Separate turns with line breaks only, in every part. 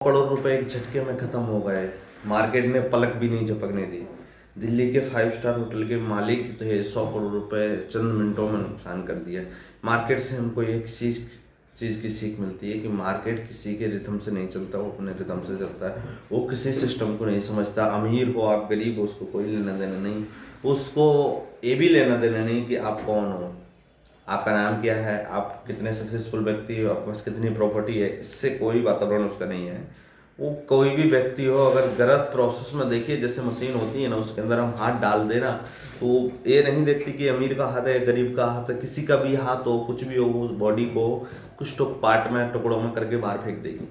करोड़ रुपए एक झटके में खत्म हो गए। मार्केट ने पलक भी नहीं झपकने दी। दिल्ली के 5 स्टार होटल के मालिक थे, 100 करोड़ रुपए चंद मिनटों में नुकसान कर दिया। मार्केट से हमको एक चीज़ की सीख मिलती है कि मार्केट किसी के रिथम से नहीं चलता, वो अपने रिथम से चलता है। वो किसी सिस्टम को नहीं समझता। अमीर हो आप, गरीब हो, उसको कोई लेना देना नहीं। उसको ये भी लेना देना नहीं कि आप कौन हो, आपका नाम क्या है, आप कितने सक्सेसफुल व्यक्ति हो, आपके पास कितनी प्रॉपर्टी है, इससे कोई वातावरण उसका नहीं है। वो कोई भी व्यक्ति हो, अगर गलत प्रोसेस में देखिए, जैसे मशीन होती है ना, उसके अंदर हम हाथ डाल देना तो ये नहीं देखती कि अमीर का हाथ है, गरीब का हाथ है, किसी का भी हाथ हो, कुछ भी हो, वो बॉडी को कुछ तो पार्ट में, टुकड़ों में करके बाहर फेंक देगी।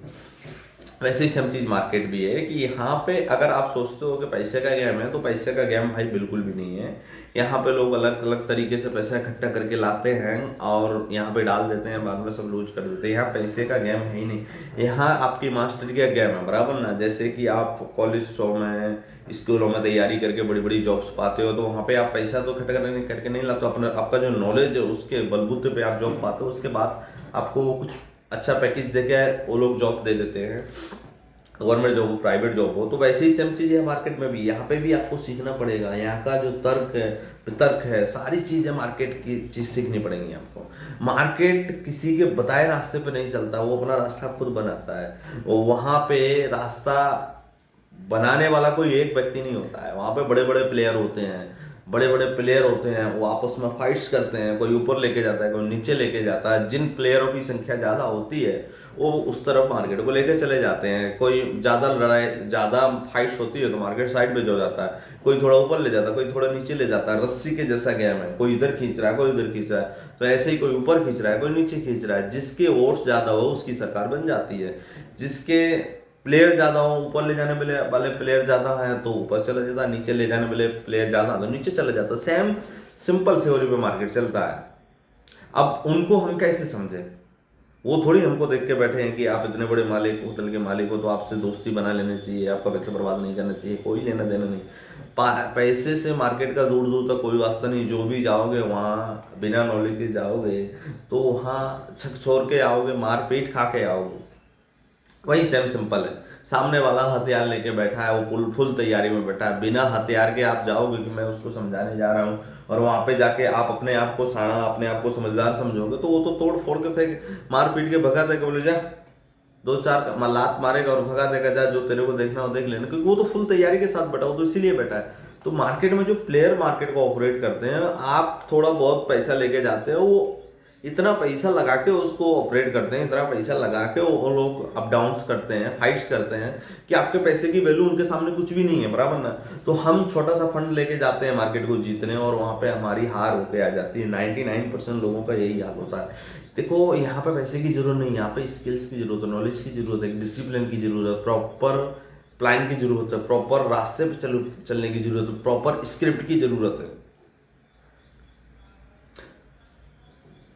वैसे ही सेम चीज़ मार्केट भी है कि यहाँ पे अगर आप सोचते हो कि पैसे का गेम है, तो पैसे का गेम भाई बिल्कुल भी नहीं है। यहाँ पे लोग अलग अलग तरीके से पैसा इकट्ठा करके लाते हैं और यहाँ पे डाल देते हैं, बाद में सब लूज कर देते हैं। यहाँ पैसे का गेम है ही नहीं, यहाँ आपकी मास्टरी का गेम है, बराबर ना। जैसे कि आप कॉलेजों में, स्कूलों में तैयारी करके बड़ी बड़ी जॉब्स पाते हो, तो वहाँ पे आप पैसा तो इकट्ठा करके नहीं लाते, अपना आपका जो नॉलेज है उसके बलबूते पे आप जॉब पाते हो। उसके बाद आपको कुछ अच्छा पैकेज देके वो लोग जॉब दे देते हैं, गवर्नमेंट जॉब हो, प्राइवेट जॉब हो। तो वैसे ही सेम चीज़ है मार्केट में भी। यहाँ पे भी आपको सीखना पड़ेगा। यहाँ का जो तर्क है, वितर्क है, सारी चीज़ें मार्केट की चीज़ सीखनी पड़ेंगी आपको। मार्केट किसी के बताए रास्ते पे नहीं चलता, वो अपना रास्ता खुद बनाता है। वो वहाँ पे रास्ता बनाने वाला कोई एक व्यक्ति नहीं होता है, वहाँ पे बड़े बड़े प्लेयर होते हैं। बड़े बड़े प्लेयर होते हैं, वो आपस में फाइट्स करते हैं, कोई ऊपर लेके जाता है, कोई नीचे लेके जाता है। जिन प्लेयरों की संख्या ज़्यादा होती है वो उस तरफ मार्केट को लेके चले जाते हैं। कोई ज़्यादा लड़ाई, ज़्यादा फाइट्स होती है तो मार्केट साइड पे हो जाता है। कोई थोड़ा ऊपर ले जाता है, कोई थोड़ा नीचे ले जाता है। रस्सी के जैसा गेम है, कोई इधर खींच रहा है, कोई उधर खींच रहा है। तो ऐसे ही कोई ऊपर खींच रहा है, कोई नीचे खींच रहा है। जिसके वोट्स ज़्यादा हो उसकी सरकार बन जाती है। जिसके प्लेयर ज्यादा हो, ऊपर ले जाने वाले प्लेयर ज्यादा है तो ऊपर चला जाता है, नीचे ले जाने वाले प्लेयर ज्यादा तो नीचे चला जाता है। सेम सिंपल थ्योरी पे मार्केट चलता है। अब उनको हम कैसे समझे? वो थोड़ी हमको देख के बैठे हैं कि आप इतने बड़े मालिक, होटल के मालिक हो, तो आपसे दोस्ती बना लेनी चाहिए, आपका पैसा बर्बाद नहीं करना चाहिए। कोई लेना देना नहीं। पैसे से मार्केट का दूर दूर तक कोई वास्ता नहीं। जो भी जाओगे वहाँ बिना नॉलेज के जाओगे तो वहाँ छक छोड़ के आओगे, मार पीट खा के आओगे। वही सेम सिंपल है। सामने वाला हथियार लेके बैठा है, वो फुल तैयारी में बैठा है। बिना हथियार के आप जाओगे कि मैं उसको समझाने जा रहा हूँ, और वहां पे जाके आप अपने आप को साना, अपने आप को समझदार समझोगे, तो वो तो तोड़ फोड़ के फेंक, मार पीट के भगा देगा, बोले जा, दो चार लात मारेगा और भगा देगा, जा जो तेरे को देखना हो देख लेना। क्योंकि वो तो फुल तैयारी के साथ बैठा, वो तो इसीलिए बैठा है। तो मार्केट में जो प्लेयर मार्केट को ऑपरेट करते हैं, आप थोड़ा बहुत पैसा लेके जाते हो, वो इतना पैसा लगा के उसको ऑपरेट करते हैं, इतना पैसा लगा के वो लोग अप डाउन्स करते हैं, फाइट्स करते हैं, कि आपके पैसे की वैल्यू उनके सामने कुछ भी नहीं है, बराबर ना। तो हम छोटा सा फंड लेके जाते हैं मार्केट को जीतने, और वहाँ पे हमारी हार होके आ जाती है। 99% लोगों का यही हाल होता है। देखो, यहाँ पे पैसे की जरूरत नहीं है, यहाँ पे स्किल्स की जरूरत है, नॉलेज की जरूरत है, डिसिप्लिन की जरूरत है, प्रॉपर प्लान की जरूरत है, प्रॉपर रास्ते पे चलने की जरूरत है, प्रॉपर स्क्रिप्ट की जरूरत है।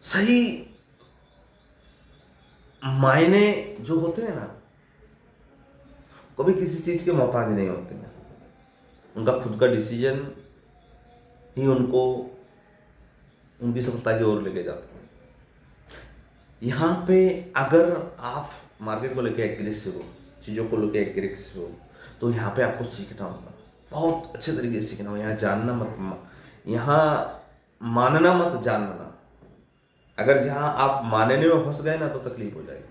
सही मायने जो होते हैं ना, कभी किसी चीज के मोहताज नहीं होते हैं। उनका खुद का डिसीजन ही उनको उनकी सफलता की ओर लेके जाता है। यहाँ पे अगर आप मार्केट को लेके एग्रेसिव हो, चीज़ों को लेके एग्रेसिव हो, तो यहाँ पे आपको सीखना होगा, बहुत अच्छे तरीके से सीखना होगा। यहाँ जानना मत, यहाँ मानना मत, जानना। अगर जहाँ आप मानने में फंस गए ना तो तकलीफ हो जाएगी।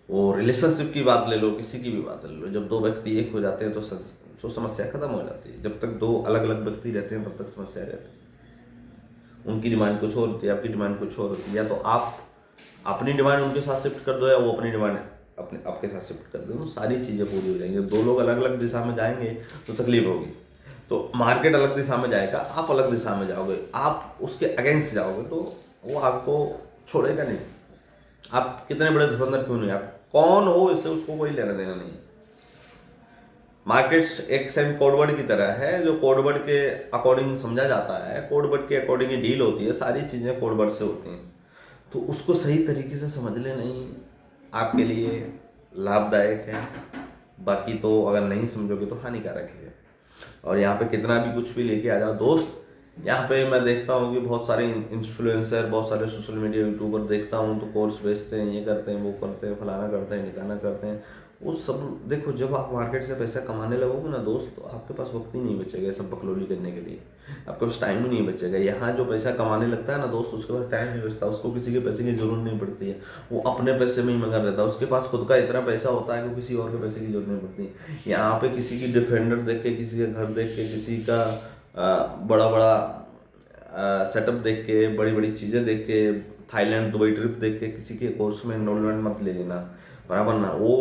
वो रिलेशनशिप की बात ले लो, किसी की भी बात ले लो, जब दो व्यक्ति एक हो जाते हैं तो समस्या खत्म हो जाती है। जब तक दो अलग अलग व्यक्ति रहते हैं तब तक समस्या रहती है। उनकी डिमांड कुछ और होती है, आपकी डिमांड कुछ और होती है। या तो आप अपनी डिमांड उनके साथ शिफ्ट कर दो, या वो अपनी डिमांड अपने आपके साथ शिफ्ट कर दो, तो सारी चीज़ें पूरी हो जाएंगी। दो लोग अलग अलग दिशा में जाएंगे तो तकलीफ होगी। तो मार्केट अलग दिशा में जाएगा, आप अलग दिशा में जाओगे, आप उसके अगेंस्ट जाओगे तो वो आपको छोड़ेगा नहीं। आप कितने बड़े धुरंधर क्यों नहीं, आप कौन हो, इससे उसको कोई लेना देना नहीं। मार्केट एक सेम कोडवर्ड की तरह है, जो कोडवर्ड के अकॉर्डिंग समझा जाता है, कोडवर्ड के अकॉर्डिंग ही डील होती है, सारी चीज़ें कोडवर्ड से होती हैं। तो उसको सही तरीके से समझ ले, नहीं आपके लिए लाभदायक है, बाकी तो अगर नहीं समझोगे तो हानिकारक है। और यहाँ पे कितना भी कुछ भी लेके आ जाओ दोस्त, यहाँ पे मैं देखता हूँ कि बहुत सारे इन्फ्लुएंसर, बहुत सारे सोशल मीडिया यूट्यूबर देखता हूँ तो कोर्स बेचते हैं, ये करते हैं, वो करते हैं, फलाना करते हैं, निकाना करते हैं। वो सब देखो, जब आप मार्केट से पैसा कमाने लगोगे ना दोस्त, तो आपके पास वक्त ही नहीं बचेगा ये सब बकलोली करने के लिए, आपके पास टाइम ही नहीं बचेगा। यहाँ जो पैसा कमाने लगता है ना दोस्त, उसके पास टाइम नहीं बचता, उसको किसी के पैसे की जरूरत नहीं पड़ती है, वो अपने पैसे में ही मगन रहता है, उसके पास खुद का इतना पैसा होता है कि किसी और के पैसे की जरूरत नहीं पड़ती। यहाँ पे किसी की डिफेंडर देख के, किसी के घर देख के, किसी का बड़ा बड़ा सेटअप देख के, बड़ी बड़ी चीज़ें देख के, थाईलैंड दुबई ट्रिप देख के किसी के कोर्स में इनरोलमेंट मत ले लेना, बराबर ना। वो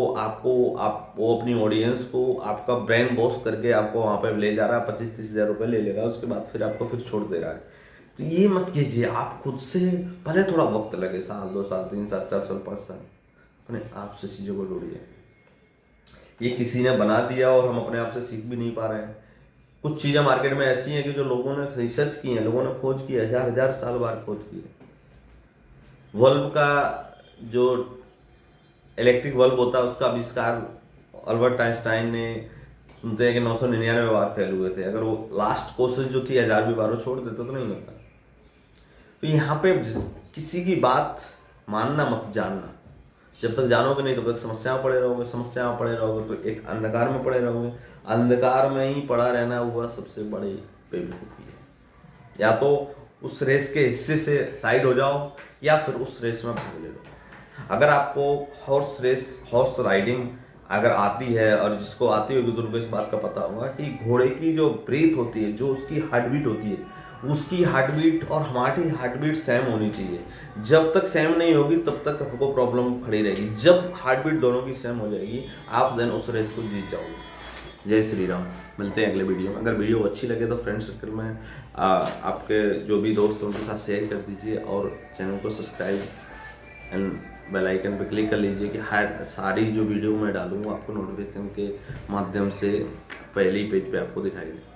अपनी ऑडियंस को आपका ब्रेन वॉश करके आपको वहाँ पे ले जा रहा है, 25-30 हज़ार रुपये ले लेगा, उसके बाद फिर आपको फिर छोड़ दे रहा है। तो ये मत कीजिए, आप खुद से भले थोड़ा वक्त लगे, 1 साल 2 साल 3 साल 4 साल 5 साल, अपने आप से चीज़ों को जोड़िए। ये किसी ने बना दिया और हम अपने आप से सीख भी नहीं पा रहे हैं। कुछ चीज़ें मार्केट में ऐसी हैं कि जो लोगों ने रिसर्च की हैं, लोगों ने खोज की है, 1000 साल बाद खोज की है। बल्ब का जो इलेक्ट्रिक बल्ब होता है उसका आविष्कार अल्बर्ट आइंस्टाइन ने, सुनते हैं कि 999 बार फेल हुए थे, अगर वो लास्ट कोशिश जो थी 1000 भी बार छोड़ देते तो नहीं होता। तो यहाँ पे किसी की बात मानना मत, जानना। जब तक जानोगे नहीं तब तक समस्या में पड़े रहोगे, समस्या में पड़े रहोगे तो एक अंधकार में पड़े रहोगे। अंधकार में ही पड़ा रहना हुआ सबसे बड़ी बेवकूफ़ी है। या तो उस रेस के हिस्से से साइड हो जाओ या फिर उस रेस में भाग ले लो। अगर आपको हॉर्स राइडिंग अगर आती है, और जिसको आती होगी तो उनको इस बात का पता होगा कि घोड़े की जो ब्रीथ होती है, जो उसकी हार्ट बीट होती है, उसकी हार्ट बीट और हमारी हार्ट बीट सेम होनी चाहिए। जब तक सेम नहीं होगी तब तक आपको प्रॉब्लम खड़ी रहेगी। जब हार्ट बीट दोनों की सेम हो जाएगी, आप देन उस रेस को जीत जाओगे। जय श्री राम। मिलते हैं अगले वीडियो में। अगर वीडियो अच्छी लगे तो फ्रेंड सर्कल में आपके जो भी दोस्त हैं उनके साथ शेयर कर दीजिए, और चैनल को सब्सक्राइब एंड बेल आइकन पर क्लिक कर लीजिए कि हर सारी जो वीडियो मैं डालूँ आपको नोटिफिकेशन के माध्यम से पहले ही पेज पे आपको दिखाई दे।